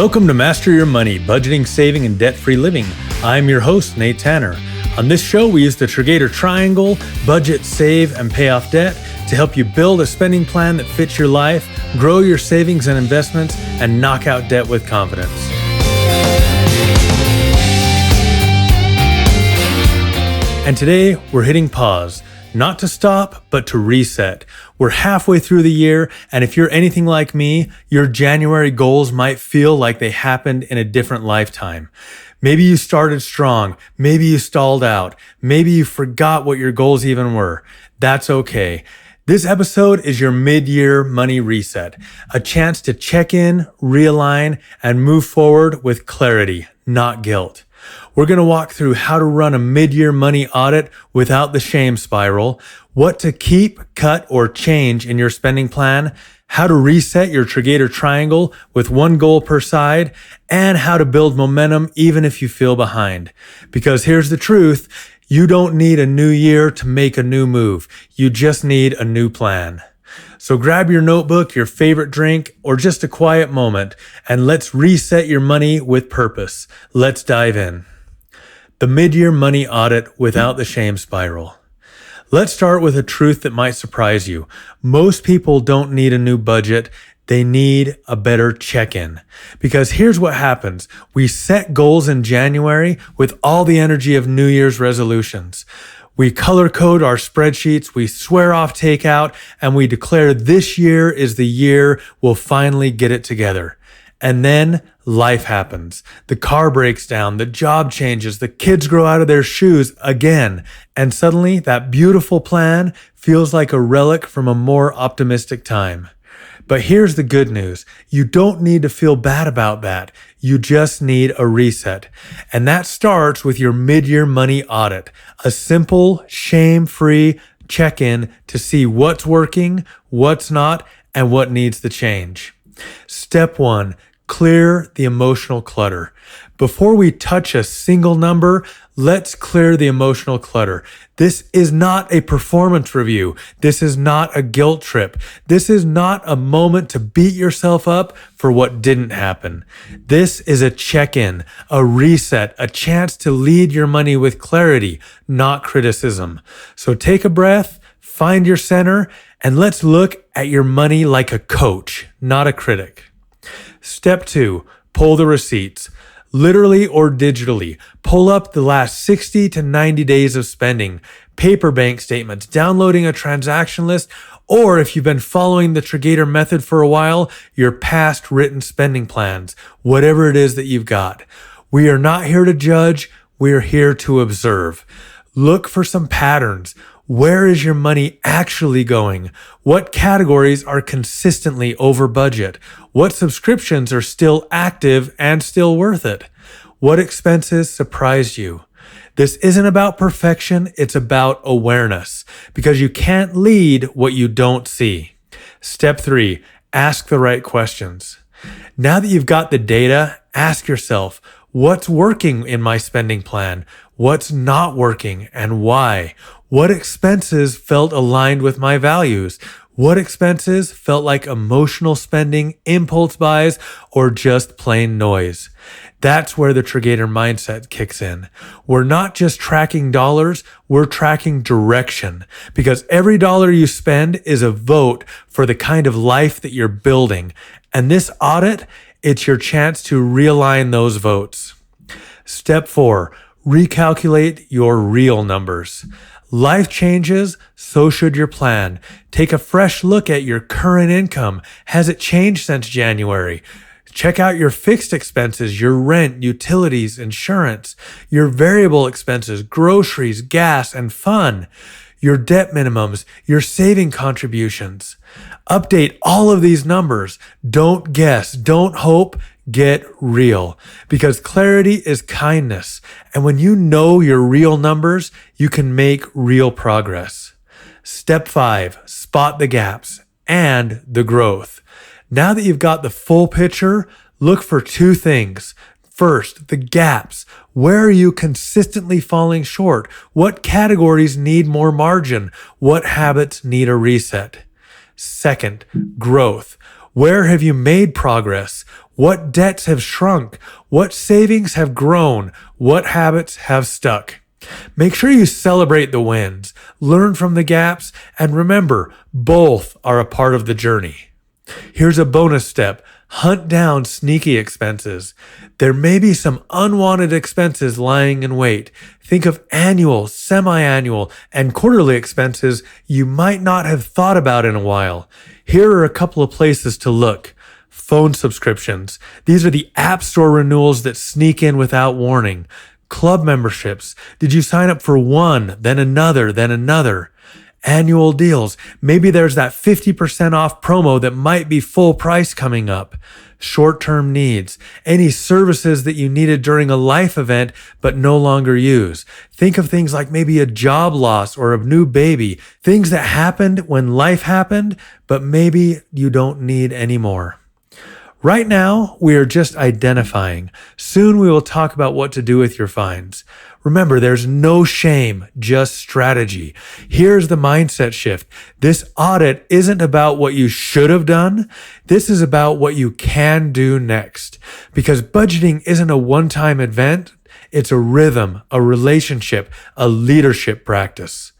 Welcome to Master Your Money, Budgeting, Saving, and Debt-Free Living. I'm your host, Nate Tanner. On this show, we use the Triggator Triangle, budget, save, and pay off debt to help you build a spending plan that fits your life, grow your savings and investments, and knock out debt with confidence. And today, we're hitting pause. Not to stop, but to reset. We're halfway through the year, and if you're anything like me, your January goals might feel like they happened in a different lifetime. Maybe you started strong, maybe you stalled out, maybe you forgot what your goals even were. That's okay. This episode is your mid-year money reset, a chance to check in, realign, and move forward with clarity, not guilt. We're going to walk through how to run a mid-year money audit without the shame spiral, what to keep, cut, or change in your spending plan, how to reset your Triggator Triangle with one goal per side, and how to build momentum even if you feel behind. Because here's the truth, you don't need a new year to make a new move. You just need a new plan. So grab your notebook, your favorite drink, or just a quiet moment, and let's reset your money with purpose. Let's dive in. The mid-year money audit without the shame spiral. Let's start with a truth that might surprise you. Most people don't need a new budget. They need a better check-in. Because here's what happens. We set goals in January with all the energy of New Year's resolutions. We color code our spreadsheets, we swear off takeout, and we declare this year is the year we'll finally get it together. And then life happens. The car breaks down, the job changes, the kids grow out of their shoes again. And suddenly that beautiful plan feels like a relic from a more optimistic time. But here's the good news. You don't need to feel bad about that. You just need a reset. And that starts with your mid-year money audit, a simple, shame-free check-in to see what's working, what's not, and what needs to change. Step 1, clear the emotional clutter. Before we touch a single number, let's clear the emotional clutter. This is not a performance review. This is not a guilt trip. This is not a moment to beat yourself up for what didn't happen. This is a check-in, a reset, a chance to lead your money with clarity, not criticism. So take a breath, find your center, and let's look at your money like a coach, not a critic. Step 2, pull the receipts. Literally or digitally, pull up the last 60 to 90 days of spending, paper bank statements, downloading a transaction list, or if you've been following the Triggator method for a while, your past written spending plans, whatever it is that you've got. We are not here to judge, we are here to observe. Look for some patterns. Where is your money actually going? What categories are consistently over budget? What subscriptions are still active and still worth it? What expenses surprised you? This isn't about perfection, it's about awareness, because you can't lead what you don't see. Step 3, ask the right questions. Now that you've got the data, ask yourself, what's working in my spending plan? What's not working and why? What expenses felt aligned with my values? What expenses felt like emotional spending, impulse buys, or just plain noise? That's where the Triggator mindset kicks in. We're not just tracking dollars, we're tracking direction. Because every dollar you spend is a vote for the kind of life that you're building. And this audit, it's your chance to realign those votes. Step 4, recalculate your real numbers. Life changes, so should your plan. Take a fresh look at your current income. Has it changed since January? Check out your fixed expenses, your rent, utilities, insurance, your variable expenses, groceries, gas, and fun, your debt minimums, your saving contributions. Update all of these numbers. Don't guess, don't hope, get real. Because clarity is kindness. And when you know your real numbers, you can make real progress. Step 5, spot the gaps and the growth. Now that you've got the full picture, look for 2 things. First, the gaps. Where are you consistently falling short? What categories need more margin? What habits need a reset? Second, growth. Where have you made progress? What debts have shrunk? What savings have grown? What habits have stuck? Make sure you celebrate the wins, learn from the gaps, and remember, both are a part of the journey. Here's a bonus step. Hunt down sneaky expenses. There may be some unwanted expenses lying in wait. Think of annual, semi-annual, and quarterly expenses you might not have thought about in a while. Here are a couple of places to look. Phone subscriptions. These are the app store renewals that sneak in without warning. Club memberships. Did you sign up for one, then another, then another? Annual deals. Maybe there's that 50% off promo that might be full price coming up. Short-term needs. Any services that you needed during a life event but no longer use. Think of things like maybe a job loss or a new baby. Things that happened when life happened, but maybe you don't need anymore. Right now, we are just identifying. Soon we will talk about what to do with your finds. Remember, there's no shame, just strategy. Here's the mindset shift. This audit isn't about what you should have done. This is about what you can do next. Because budgeting isn't a one-time event. It's a rhythm, a relationship, a leadership practice.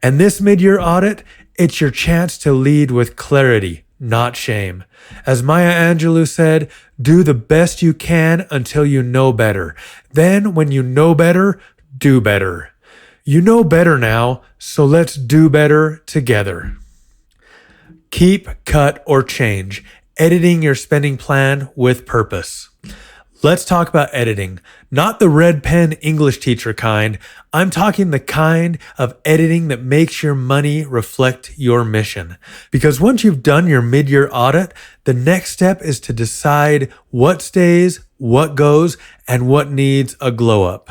And this mid-year audit, it's your chance to lead with clarity, not shame. As Maya Angelou said, do the best you can until you know better. Then, when you know better, do better. You know better now, so let's do better together. Keep, cut, or change. Editing your spending plan with purpose. Let's talk about editing. Not the red pen English teacher kind. I'm talking the kind of editing that makes your money reflect your mission. Because once you've done your mid-year audit, the next step is to decide what stays, what goes, and what needs a glow up.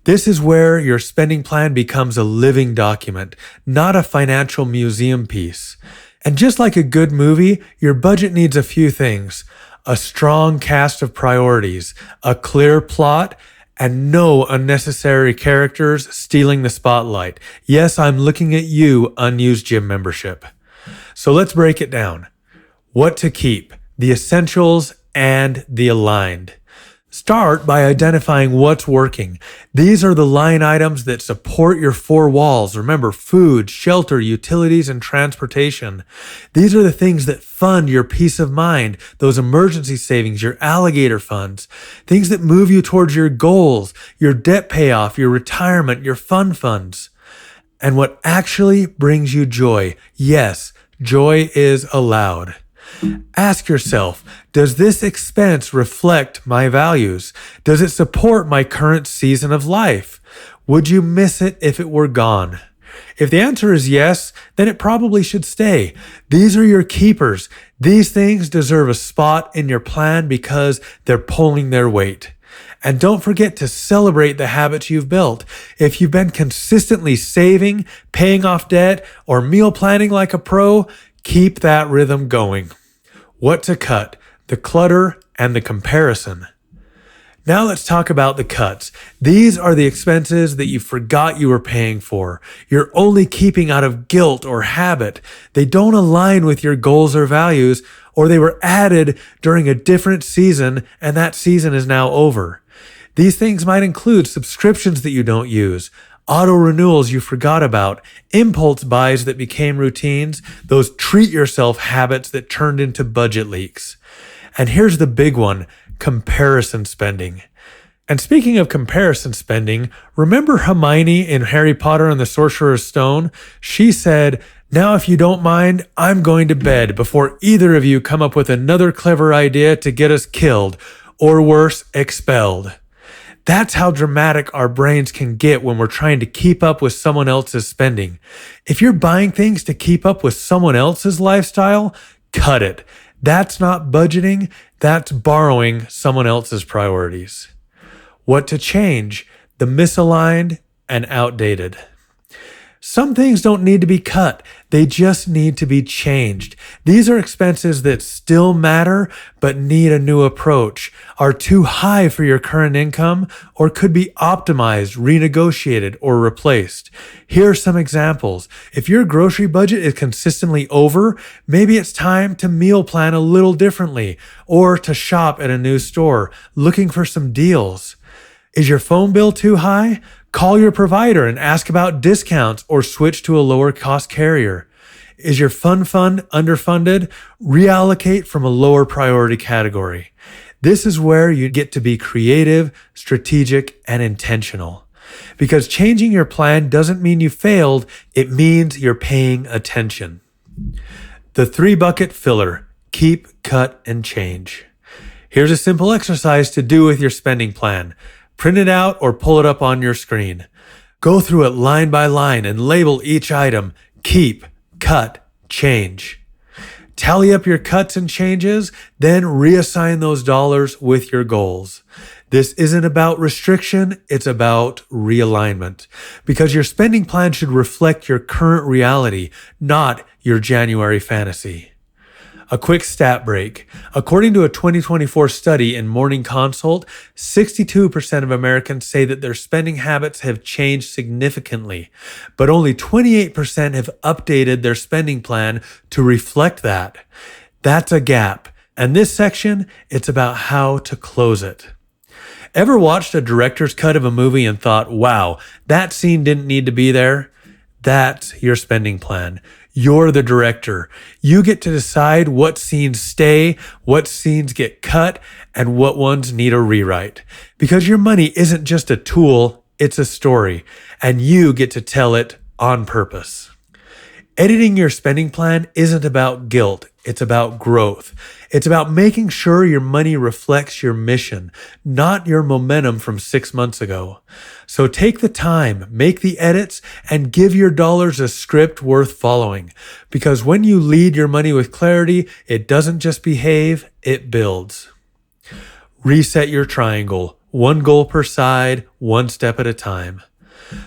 This is where your spending plan becomes a living document, not a financial museum piece. And just like a good movie, your budget needs a few things. A strong cast of priorities, a clear plot, and no unnecessary characters stealing the spotlight. Yes, I'm looking at you, unused gym membership. So let's break it down. What to keep, the essentials and the aligned. Start by identifying what's working. These are the line items that support your four walls. Remember, food, shelter, utilities, and transportation. These are the things that fund your peace of mind, those emergency savings, your alligator funds, things that move you towards your goals, your debt payoff, your retirement, your fun funds. And what actually brings you joy. Yes, joy is allowed. Ask yourself, does this expense reflect my values? Does it support my current season of life? Would you miss it if it were gone? If the answer is yes, then it probably should stay. These are your keepers. These things deserve a spot in your plan because they're pulling their weight. And don't forget to celebrate the habits you've built. If you've been consistently saving, paying off debt, or meal planning like a pro, keep that rhythm going. What to cut, the clutter, and the comparison. Now let's talk about the cuts. These are the expenses that you forgot you were paying for. You're only keeping out of guilt or habit. They don't align with your goals or values, or they were added during a different season and that season is now over. These things might include subscriptions that you don't use, auto renewals you forgot about, impulse buys that became routines, those treat yourself habits that turned into budget leaks. And here's the big one, comparison spending. And speaking of comparison spending, remember Hermione in Harry Potter and the Sorcerer's Stone? She said, "Now if you don't mind, I'm going to bed before either of you come up with another clever idea to get us killed, or worse, expelled." That's how dramatic our brains can get when we're trying to keep up with someone else's spending. If you're buying things to keep up with someone else's lifestyle, cut it. That's not budgeting, that's borrowing someone else's priorities. What to change? The misaligned and outdated. Some things don't need to be cut. They just need to be changed. These are expenses that still matter, but need a new approach, are too high for your current income, or could be optimized, renegotiated, or replaced. Here are some examples. If your grocery budget is consistently over, maybe it's time to meal plan a little differently, or to shop at a new store, looking for some deals. Is your phone bill too high? Call your provider and ask about discounts or switch to a lower cost carrier. Is your fund underfunded? Reallocate from a lower priority category. This is where you get to be creative, strategic, and intentional. Because changing your plan doesn't mean you failed, it means you're paying attention. The 3-bucket filler: keep, cut, and change. Here's a simple exercise to do with your spending plan. Print it out or pull it up on your screen. Go through it line by line and label each item: keep, cut, change. Tally up your cuts and changes, then reassign those dollars with your goals. This isn't about restriction, it's about realignment. Because your spending plan should reflect your current reality, not your January fantasy. A quick stat break. According to a 2024 study in Morning Consult, 62% of Americans say that their spending habits have changed significantly, but only 28% have updated their spending plan to reflect that. That's a gap. And this section, it's about how to close it. Ever watched a director's cut of a movie and thought, wow, that scene didn't need to be there? That's your spending plan. You're the director. You get to decide what scenes stay, what scenes get cut, and what ones need a rewrite. Because your money isn't just a tool, it's a story, and you get to tell it on purpose. Editing your spending plan isn't about guilt, it's about growth. It's about making sure your money reflects your mission, not your momentum from 6 months ago. So take the time, make the edits, and give your dollars a script worth following. Because when you lead your money with clarity, it doesn't just behave, it builds. Reset your triangle, 1 goal per side, 1 step at a time.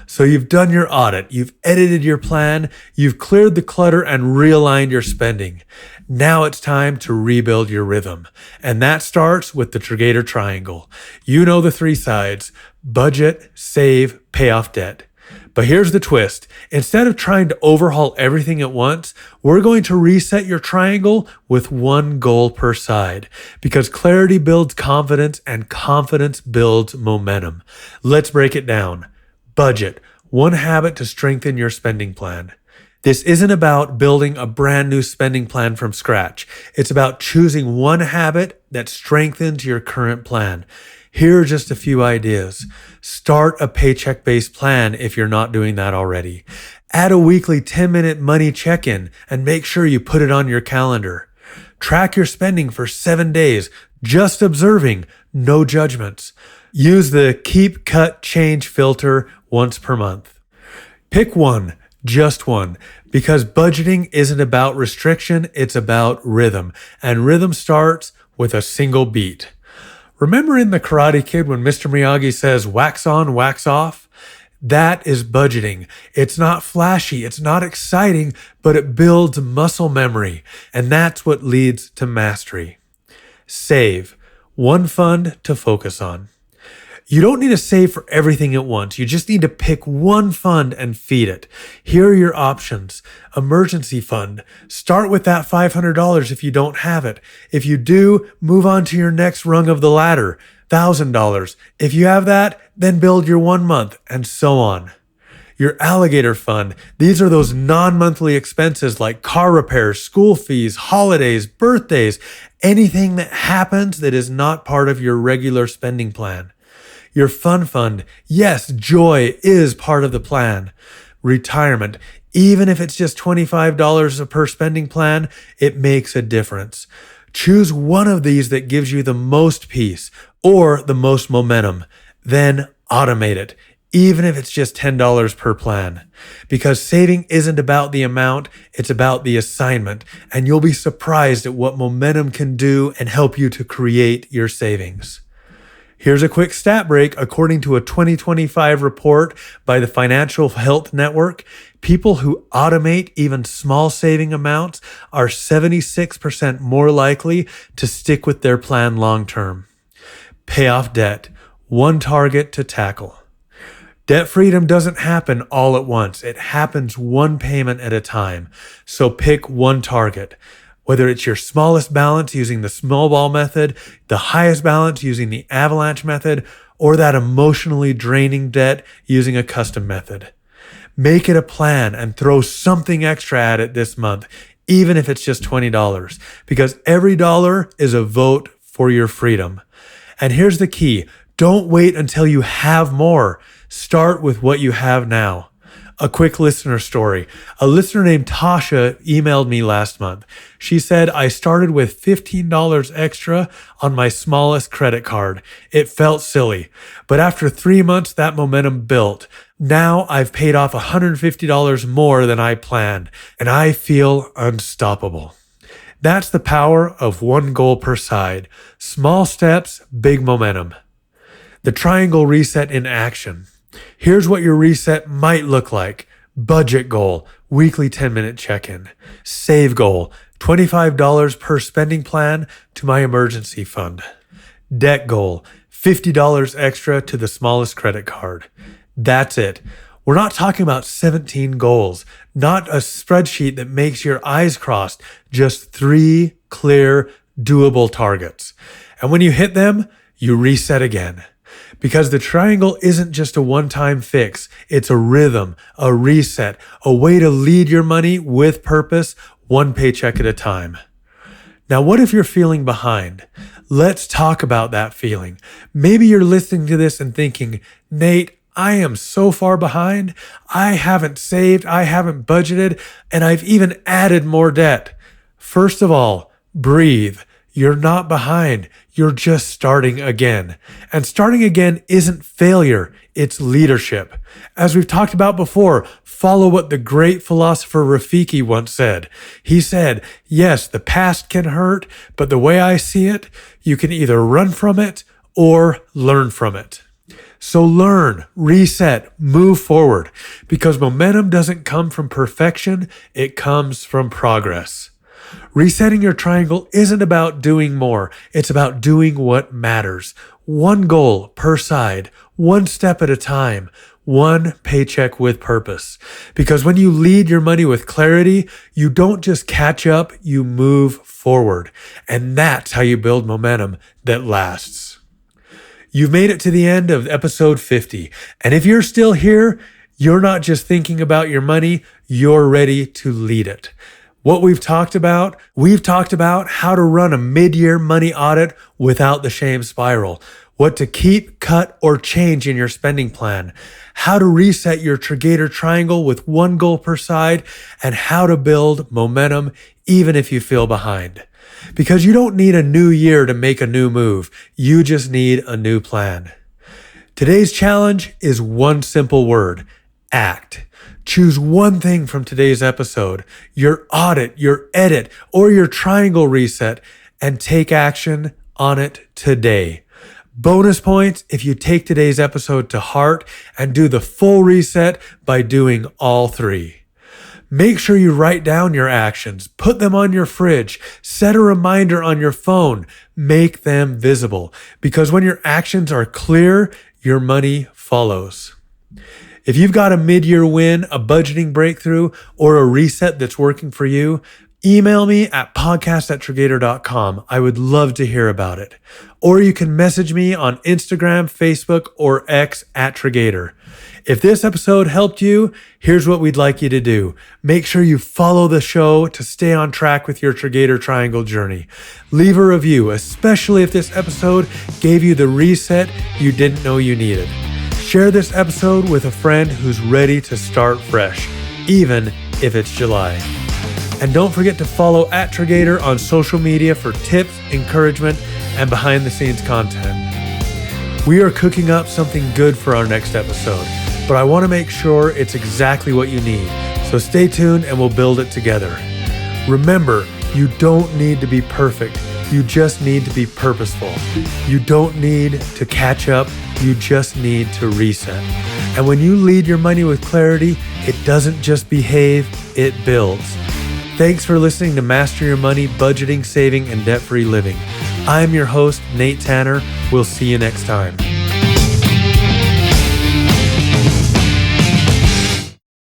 So you've done your audit, you've edited your plan, you've cleared the clutter and realigned your spending. Now it's time to rebuild your rhythm. And that starts with the Triggator Triangle. You know the 3 sides: budget, save, pay off debt. But here's the twist. Instead of trying to overhaul everything at once, we're going to reset your triangle with 1 goal per side. Because clarity builds confidence and confidence builds momentum. Let's break it down. Budget, 1 habit to strengthen your spending plan. This isn't about building a brand new spending plan from scratch. It's about choosing 1 habit that strengthens your current plan. Here are just a few ideas. Start a paycheck-based plan if you're not doing that already. Add a weekly 10-minute money check-in and make sure you put it on your calendar. Track your spending for 7 days, just observing, no judgments. Use the keep, cut, change filter once per month. Pick 1, just 1, because budgeting isn't about restriction, it's about rhythm. And rhythm starts with a single beat. Remember in The Karate Kid when Mr. Miyagi says, wax on, wax off? That is budgeting. It's not flashy, it's not exciting, but it builds muscle memory. And that's what leads to mastery. Save. 1 fund to focus on. You don't need to save for everything at once. You just need to pick 1 fund and feed it. Here are your options. Emergency fund. Start with that $500 if you don't have it. If you do, move on to your next rung of the ladder. $1,000. If you have that, then build your 1 month, and so on. Your alligator fund. These are those non-monthly expenses like car repairs, school fees, holidays, birthdays, anything that happens that is not part of your regular spending plan. Your fun fund. Yes, joy is part of the plan. Retirement. Even if it's just $25 per spending plan, it makes a difference. Choose one of these that gives you the most peace or the most momentum. Then automate it, even if it's just $10 per plan. Because saving isn't about the amount, it's about the assignment. And you'll be surprised at what momentum can do and help you to create your savings. Here's a quick stat break. According to a 2025 report by the Financial Health Network, people who automate even small saving amounts are 76% more likely to stick with their plan long term. Pay off debt. One target to tackle. Debt freedom doesn't happen all at once. It happens one payment at a time. So pick one target. Whether it's your smallest balance using the small ball method, the highest balance using the avalanche method, or that emotionally draining debt using a custom method. Make it a plan and throw something extra at it this month, even if it's just $20, because every dollar is a vote for your freedom. And here's the key. Don't wait until you have more. Start with what you have now. A quick listener story. A listener named Tasha emailed me last month. She said, I started with $15 extra on my smallest credit card. It felt silly, but after 3 months, that momentum built. Now I've paid off $150 more than I planned, and I feel unstoppable. That's the power of one goal per side. Small steps, big momentum. The triangle reset in action. Here's what your reset might look like. Budget goal, weekly 10-minute check-in. Save goal, $25 per spending plan to my emergency fund. Debt goal, $50 extra to the smallest credit card. That's it. We're not talking about 17 goals, not a spreadsheet that makes your eyes crossed, just 3 clear, doable targets. And when you hit them, you reset again. Because the triangle isn't just a one-time fix. It's a rhythm, a reset, a way to lead your money with purpose, one paycheck at a time. Now, what if you're feeling behind? Let's talk about that feeling. Maybe you're listening to this and thinking, Nate, I am so far behind. I haven't saved, I haven't budgeted, and I've even added more debt. First of all, breathe. You're not behind. You're just starting again. And starting again isn't failure. It's leadership. As we've talked about before, follow what the great philosopher Rafiki once said. He said, yes, the past can hurt, but the way I see it, you can either run from it or learn from it. So learn, reset, move forward, because momentum doesn't come from perfection. It comes from progress. Resetting your triangle isn't about doing more. It's about doing what matters. One goal per side, one step at a time, one paycheck with purpose. Because when you lead your money with clarity, you don't just catch up, you move forward. And that's how you build momentum that lasts. You've made it to the end of episode 50. And if you're still here, you're not just thinking about your money, you're ready to lead it. What we've talked about how to run a mid-year money audit without the shame spiral, what to keep, cut, or change in your spending plan, how to reset your Triggator Triangle with one goal per side, and how to build momentum even if you feel behind. Because you don't need a new year to make a new move. You just need a new plan. Today's challenge is one simple word: act. Choose one thing from today's episode, your audit, your edit, or your triangle reset, and take action on it today. Bonus points if you take today's episode to heart and do the full reset by doing all 3. Make sure you write down your actions, put them on your fridge, set a reminder on your phone, make them visible, because when your actions are clear, your money follows. If you've got a mid-year win, a budgeting breakthrough, or a reset that's working for you, email me at podcast@Triggator.com. I would love to hear about it. Or you can message me on Instagram, Facebook, or X @Triggator. If this episode helped you, here's what we'd like you to do. Make sure you follow the show to stay on track with your Triggator Triangle journey. Leave a review, especially if this episode gave you the reset you didn't know you needed. Share this episode with a friend who's ready to start fresh, even if it's July. And don't forget to follow @Triggator on social media for tips, encouragement, and behind-the-scenes content. We are cooking up something good for our next episode, but I want to make sure it's exactly what you need. So stay tuned and we'll build it together. Remember, you don't need to be perfect. You just need to be purposeful. You don't need to catch up. You just need to reset. And when you lead your money with clarity, it doesn't just behave, it builds. Thanks for listening to Master Your Money, Budgeting, Saving, and Debt-Free Living. I'm your host, Nate Tanner. We'll see you next time.